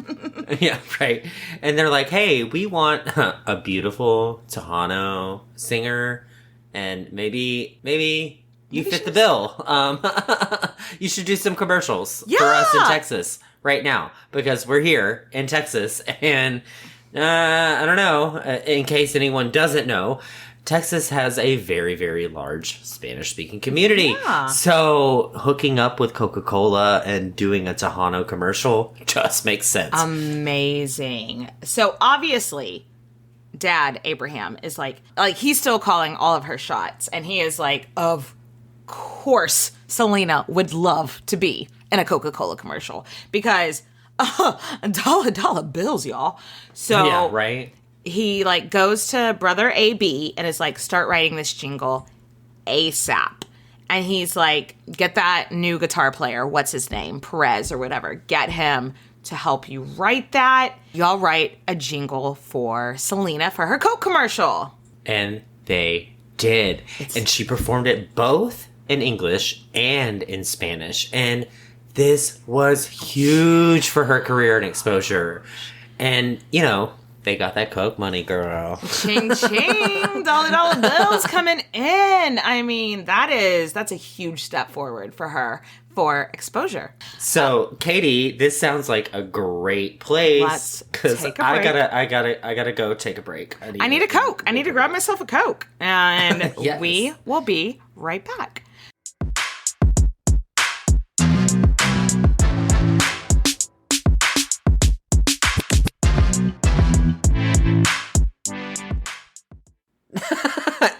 Speaker 4: Yeah, right. And they're like, "Hey, we want a beautiful Tejano singer, and maybe you fit the bill. You should do some commercials for us in Texas right now because we're here in Texas and." I don't know. In case anyone doesn't know, Texas has a very, very large Spanish-speaking community.
Speaker 3: Yeah.
Speaker 4: So hooking up with Coca-Cola and doing a Tejano commercial just makes sense.
Speaker 3: Amazing. So obviously, Dad Abraham is like he's still calling all of her shots, and he is like, of course, Selena would love to be in a Coca-Cola commercial because. $1 bills, y'all. So
Speaker 4: yeah, right?
Speaker 3: he like goes to brother AB and is like, start writing this jingle ASAP. And he's like, get that new guitar player, what's his name, Perez or whatever, get him to help you write that. Y'all write a jingle for Selena for her Coke commercial.
Speaker 4: And they did. And she performed it both in English and in Spanish. And this was huge for her career and exposure. And, you know, they got that Coke money, girl.
Speaker 3: Ching, ching. Dollar bills coming in. I mean, that's a huge step forward for her for exposure.
Speaker 4: So, Katie, this sounds like a great place.
Speaker 3: Let's
Speaker 4: because
Speaker 3: take a break.
Speaker 4: I gotta go take a break.
Speaker 3: I need a Coke. I need to grab myself a Coke. And
Speaker 4: Yes.
Speaker 3: we will be right back.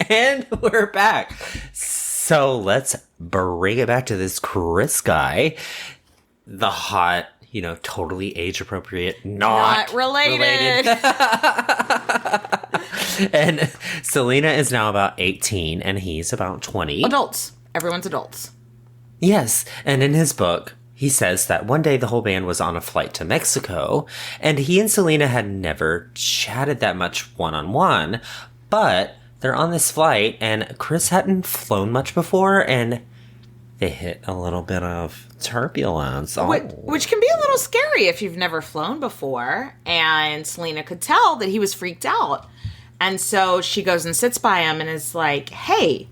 Speaker 4: And we're back. So let's bring it back to this Chris guy. The hot, you know, totally age appropriate, not
Speaker 3: related.
Speaker 4: And Selena is now about 18 and he's about 20.
Speaker 3: Adults. Everyone's adults.
Speaker 4: Yes. And in his book, he says that one day the whole band was on a flight to Mexico and he and Selena had never chatted that much one-on-one, but they're on this flight and Chris hadn't flown much before and they hit a little bit of turbulence.
Speaker 3: Which can be a little scary if you've never flown before. And Selena could tell that he was freaked out. And so she goes and sits by him and is like, hey,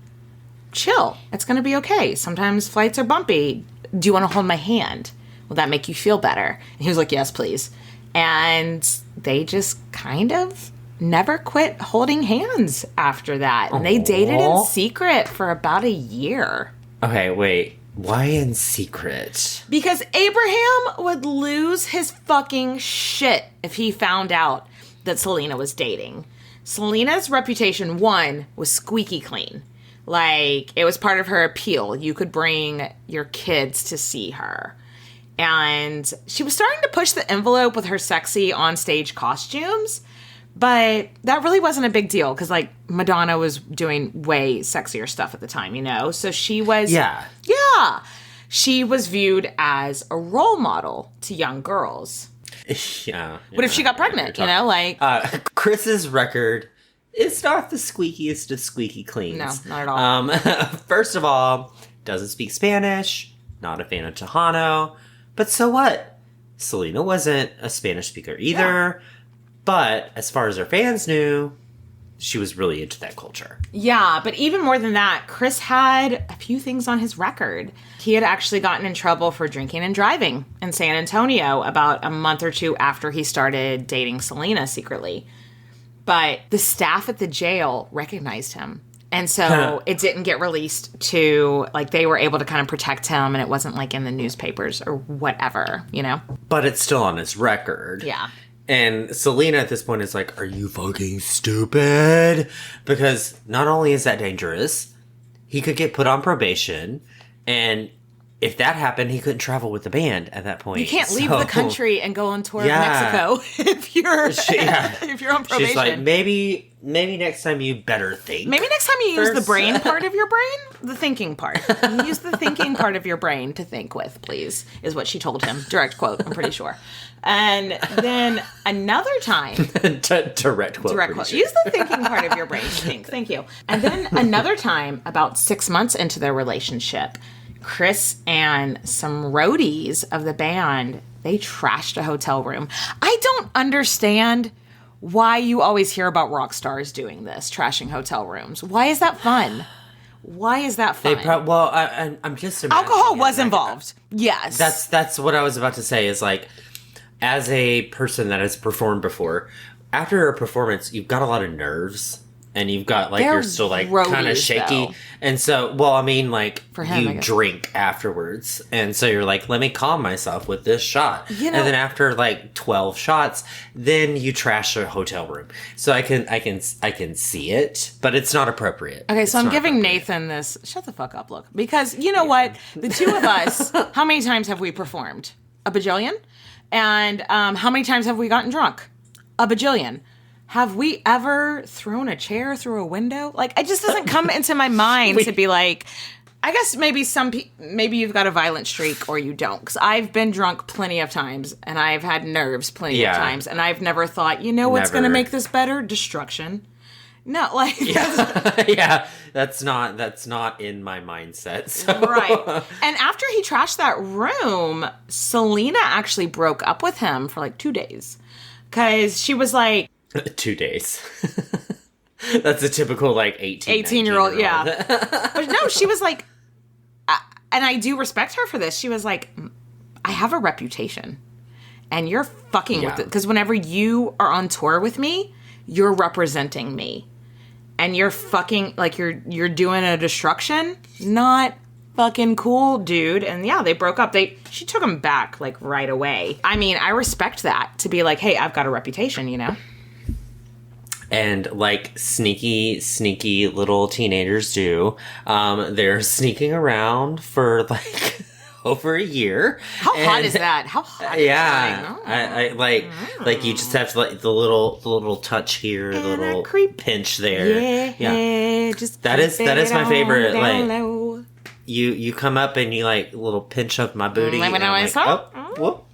Speaker 3: chill. It's going to be okay. Sometimes flights are bumpy. Do you want to hold my hand? Will that make you feel better? And he was like, yes, please. And they just kind of never quit holding hands after that. And they dated in secret for about a year.
Speaker 4: Okay, wait. Why in secret?
Speaker 3: Because Abraham would lose his fucking shit if he found out that Selena was dating. Selena's reputation, one, was squeaky clean. Like, it was part of her appeal. You could bring your kids to see her. And she was starting to push the envelope with her sexy on-stage costumes. But that really wasn't a big deal because, like, Madonna was doing way sexier stuff at the time, you know? So she was...
Speaker 4: Yeah.
Speaker 3: Yeah. She was viewed as a role model to young girls.
Speaker 4: Yeah.
Speaker 3: What if she got pregnant, you know? Like...
Speaker 4: Chris's record is not the squeakiest of squeaky cleans.
Speaker 3: No, not at all.
Speaker 4: First of all, doesn't speak Spanish, not a fan of Tejano. But so what? Selena wasn't a Spanish speaker either. Yeah. But as far as her fans knew, she was really into that culture.
Speaker 3: Yeah, but even more than that, Chris had a few things on his record. He had actually gotten in trouble for drinking and driving in San Antonio about a month or two after he started dating Selena secretly. But the staff at the jail recognized him. And so it didn't get released to, like, they were able to kind of protect him and it wasn't, like, in the newspapers or whatever, you know?
Speaker 4: But it's still on his record.
Speaker 3: Yeah.
Speaker 4: And Selena at this point is like, are you fucking stupid? Because not only is that dangerous, he could get put on probation. And if that happened, he couldn't travel with the band at that point.
Speaker 3: You can't leave the country and go on tour of Mexico if you're if you're on probation.
Speaker 4: She's like, maybe next time you better think.
Speaker 3: Maybe next time you use the brain part of your brain, the thinking part. Use the thinking part of your brain to think with, please, is what she told him. Direct quote, I'm pretty sure. And then another time...
Speaker 4: Direct quote.
Speaker 3: Direct quote. Use the thinking part of your brain to think. Thank you. And then another time, about 6 months into their relationship, Chris and some roadies of the band, they trashed a hotel room. I don't understand why you always hear about rock stars doing this, trashing hotel rooms. Why is that fun? Why is that fun?
Speaker 4: I'm just imagining
Speaker 3: alcohol was involved. Yes.
Speaker 4: That's what I was about to say is like, as a person that has performed before, after a performance, you've got a lot of nerves. And you've got, like, you're still, like, kind of shaky.
Speaker 3: Though.
Speaker 4: And so, well, I mean, like,
Speaker 3: for him,
Speaker 4: you drink afterwards. And so you're like, let me calm myself with this shot. You know, and then after, like, 12 shots, then you trash a hotel room. So I can see it, but it's not appropriate.
Speaker 3: Okay, so I'm giving Nathan this, shut the fuck up look. Because, you know what? The two of us, how many times have we performed? A bajillion? And how many times have we gotten drunk? A bajillion. Have we ever thrown a chair through a window? Like, it just doesn't come into my mind to be like, I guess maybe maybe you've got a violent streak or you don't. Because I've been drunk plenty of times and I've had nerves plenty of times. And I've never thought, you know what's going to make this better? Destruction. No, like...
Speaker 4: Yeah, that's not in my mindset. So.
Speaker 3: Right. And after he trashed that room, Selena actually broke up with him for like 2 days. Because she was like...
Speaker 4: 2 days. That's a typical, like,
Speaker 3: 18-year-old, yeah. But no, she was like, and I do respect her for this. She was like, I have a reputation, and you're fucking with it. Because whenever you are on tour with me, you're representing me. And you're fucking, like, you're doing a destruction. Not fucking cool, dude. And yeah, they broke up. She took him back, like, right away. I mean, I respect that, to be like, hey, I've got a reputation, you know?
Speaker 4: And like sneaky little teenagers do, they're sneaking around for like over a year.
Speaker 3: How hot is that? How hot?
Speaker 4: Yeah, I like you just have to like the little touch here, and the little pinch there. Yeah. Just that is my favorite. Like low. You come up and you like a little pinch of my booty. And I'm like, whoop.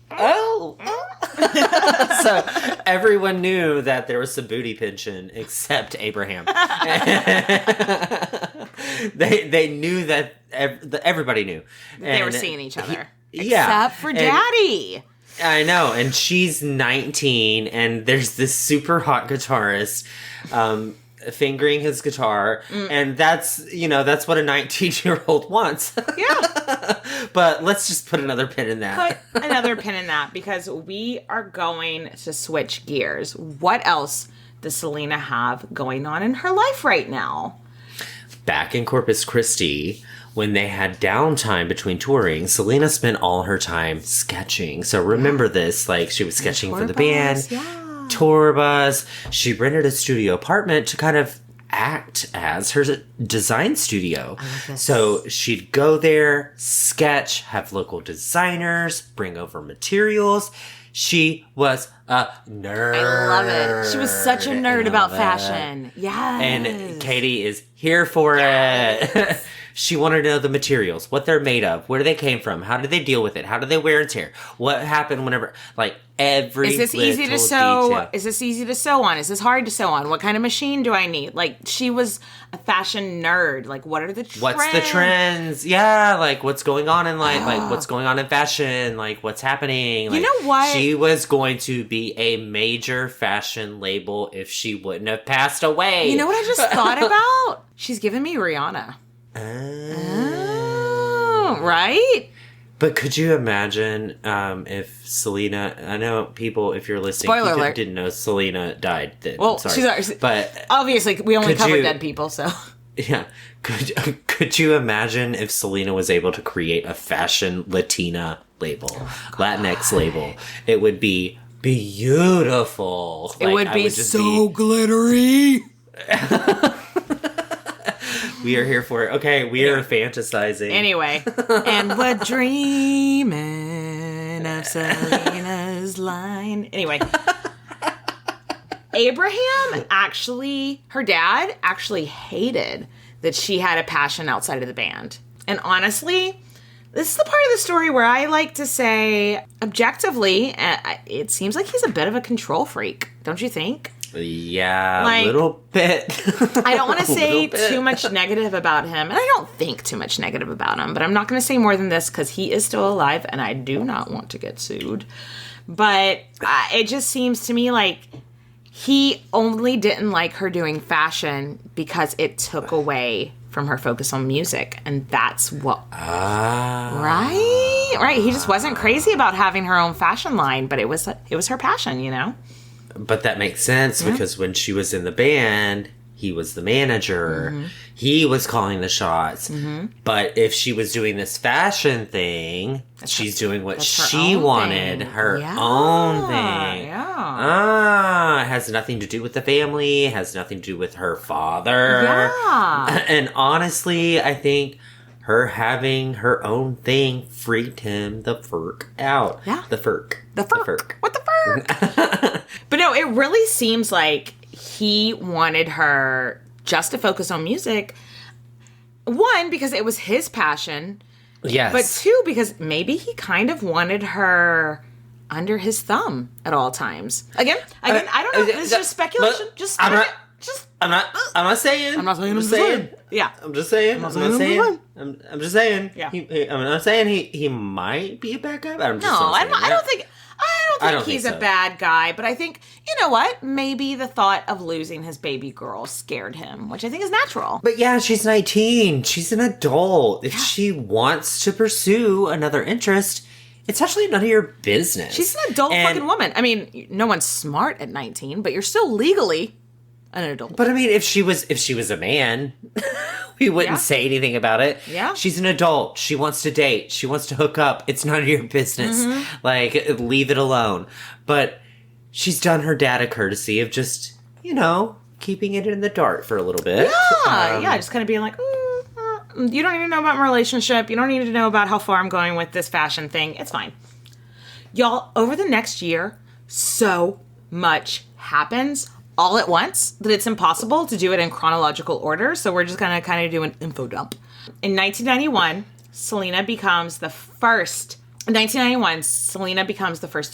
Speaker 4: So everyone knew that there was some booty pinching except Abraham. They knew that everybody knew.
Speaker 3: They were seeing each other.
Speaker 4: Except
Speaker 3: for Daddy.
Speaker 4: I know. And she's 19 and there's this super hot guitarist fingering his guitar, and that's what a 19-year-old wants. Yeah. But let's just put another pin in that.
Speaker 3: Put another pin in that, because we are going to switch gears. What else does Selena have going on in her life right now?
Speaker 4: Back in Corpus Christi, when they had downtime between touring, Selena spent all her time sketching. So remember this, like she was sketching for the band. Tour bus. She rented a studio apartment to kind of act as her design studio. So she'd go there, sketch, have local designers, bring over materials. She was a nerd.
Speaker 3: I love it. She was such a nerd about fashion. Yes.
Speaker 4: And Katie is here for it. She wanted to know the materials, what they're made of, where they came from, how did they deal with it, how did they wear and tear, what happened whenever, like every
Speaker 3: Is this easy to sew?
Speaker 4: Detail.
Speaker 3: Is this easy to sew on? Is this hard to sew on? What kind of machine do I need? Like, she was a fashion nerd. Like, what are the trends?
Speaker 4: What's the trends? Yeah, like what's going on in life, like what's going on in fashion, like what's happening. Like,
Speaker 3: you know what?
Speaker 4: She was going to be a major fashion label if she wouldn't have passed away.
Speaker 3: You know what I just thought about? She's giving me Rihanna. Oh, right?
Speaker 4: But could you imagine if Selena... I know people, if you're listening,
Speaker 3: Spoiler alert.
Speaker 4: Didn't know Selena died. Then.
Speaker 3: Well,
Speaker 4: sorry.
Speaker 3: But obviously, we only cover dead people, so...
Speaker 4: Yeah. Could you imagine if Selena was able to create a fashion Latina label, Latinx label? It would be beautiful.
Speaker 3: It would be so glittery.
Speaker 4: We are here for it. Okay, we are fantasizing.
Speaker 3: Anyway, and we're dreaming of Selena's line. Anyway, Abraham her dad actually hated that she had a passion outside of the band. And honestly, this is the part of the story where I like to say, objectively, it seems like he's a bit of a control freak, don't you think?
Speaker 4: Yeah, a little bit.
Speaker 3: I don't want to say too much negative about him, and I don't think too much negative about him, but I'm not going to say more than this because he is still alive, and I do not want to get sued. But it just seems to me like he only didn't like her doing fashion because it took away from her focus on music, and that's what... Right? He just wasn't crazy about having her own fashion line, but it was her passion, you know?
Speaker 4: But that makes sense because when she was in the band, he was the manager. Mm-hmm. He was calling the shots. Mm-hmm. But if she was doing this fashion thing, she's doing what she wanted. Her own thing. Yeah. It has nothing to do with the family. It has nothing to do with her father. Yeah. And honestly, I think her having her own thing freaked him the furk out. Yeah. The furk.
Speaker 3: What the furk? But no, it really seems like he wanted her just to focus on music. One, because it was his passion.
Speaker 4: Yes.
Speaker 3: But two, because maybe he kind of wanted her under his thumb at all times. Again, I don't know. This is just speculation.
Speaker 4: I'm not saying. I'm just saying.
Speaker 3: Yeah.
Speaker 4: I'm just saying. I'm just saying. Yeah. I'm not saying he might be a bad guy, but I'm just saying.
Speaker 3: I don't think he's a bad guy, but I think, you know what? Maybe the thought of losing his baby girl scared him, which I think is natural.
Speaker 4: But yeah, she's 19. She's an adult. If she wants to pursue another interest, it's actually none of your business.
Speaker 3: She's an adult fucking woman. I mean, no one's smart at 19, but you're still legally an adult.
Speaker 4: But I mean, if she was a man, we wouldn't say anything about it.
Speaker 3: Yeah.
Speaker 4: She's an adult. She wants to date. She wants to hook up. It's none of your business. Mm-hmm. Like, leave it alone. But she's done her dad a courtesy of just, keeping it in the dark for a little bit.
Speaker 3: Yeah, just kind of being like, you don't need to know about my relationship. You don't need to know about how far I'm going with this fashion thing. It's fine. Y'all, over the next year, so much happens all at once that it's impossible to do it in chronological order. So we're just going to kind of do an info dump. In 1991, Selena becomes the first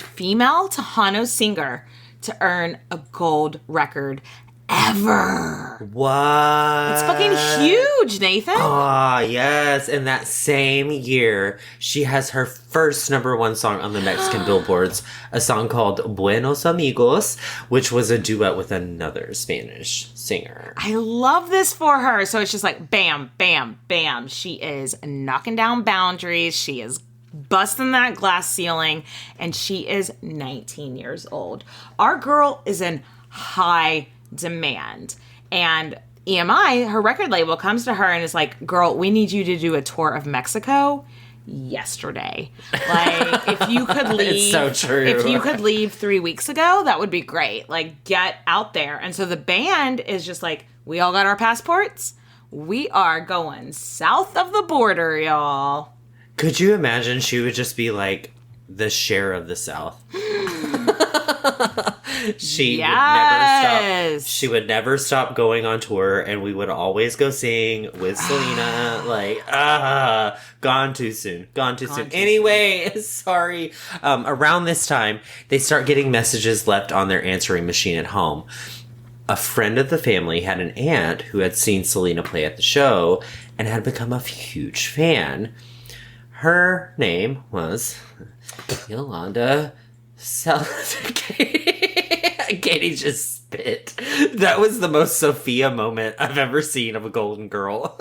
Speaker 3: female Tejano singer to earn a gold record ever.
Speaker 4: What?
Speaker 3: It's fucking huge, Nathan.
Speaker 4: Ah, yes. And that same year, she has her first #1 song on the Mexican billboards, a song called Buenos Amigos, which was a duet with another Spanish singer.
Speaker 3: I love this for her. So it's just like bam, bam, bam. She is knocking down boundaries. She is busting that glass ceiling, and she is 19 years old. Our girl is in high demand, and EMI, her record label, comes to her and is like, girl, we need you to do a tour of Mexico yesterday. Like, if you could leave,
Speaker 4: it's so true.
Speaker 3: If you could leave 3 weeks ago, that would be great. Like, get out there. And so the band is just like, we all got our passports. We are going south of the border, y'all.
Speaker 4: Could you imagine she would just be like the Cher of the South? She would never stop going on tour, and we would always go sing with Selena. Gone too soon. Anyway, sorry. Around this time, they start getting messages left on their answering machine at home. A friend of the family had an aunt who had seen Selena play at the show and had become a huge fan. Her name was Yolanda Katie just spit. That was the most Sophia moment I've ever seen of a golden girl.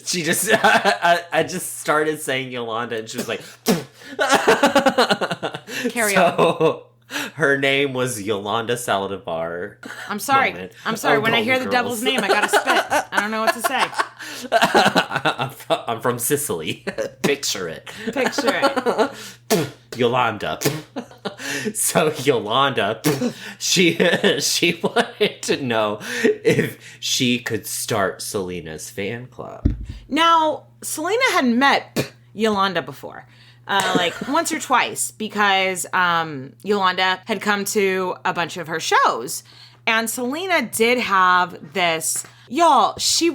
Speaker 4: She just, I just started saying Yolanda, and she was like,
Speaker 3: Carry on.
Speaker 4: Her name was Yolanda Saldivar.
Speaker 3: I'm sorry. When I hear the devil's name, I gotta spit. I don't know what to say.
Speaker 4: I'm from Sicily. Picture it.
Speaker 3: Picture it.
Speaker 4: Yolanda. So Yolanda, she wanted to know if she could start Selena's fan club.
Speaker 3: Now, Selena had met Yolanda before. Once or twice, because Yolanda had come to a bunch of her shows. And Selena did have this, y'all, she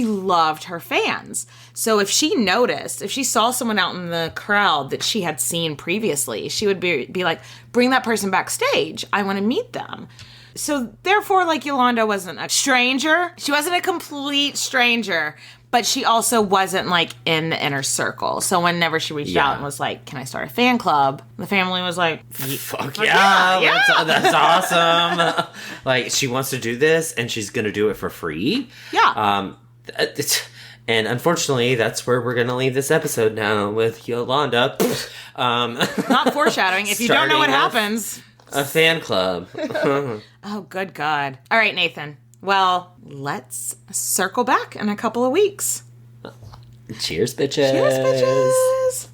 Speaker 3: loved her fans. So if she saw someone out in the crowd that she had seen previously, she would be like, bring that person backstage. I want to meet them. So therefore, Yolanda wasn't a stranger. She wasn't a complete stranger, but she also wasn't in the inner circle. So whenever she reached out and was like, can I start a fan club? The family was like,
Speaker 4: fuck yeah. That's awesome. She wants to do this and she's going to do it for free.
Speaker 3: Yeah.
Speaker 4: And unfortunately, that's where we're going to leave this episode now with Yolanda.
Speaker 3: Not foreshadowing. If you don't know what happens.
Speaker 4: A fan club.
Speaker 3: Oh, good God. All right, Nathan. Well, let's circle back in a couple of weeks.
Speaker 4: Cheers, bitches.
Speaker 3: Cheers, bitches.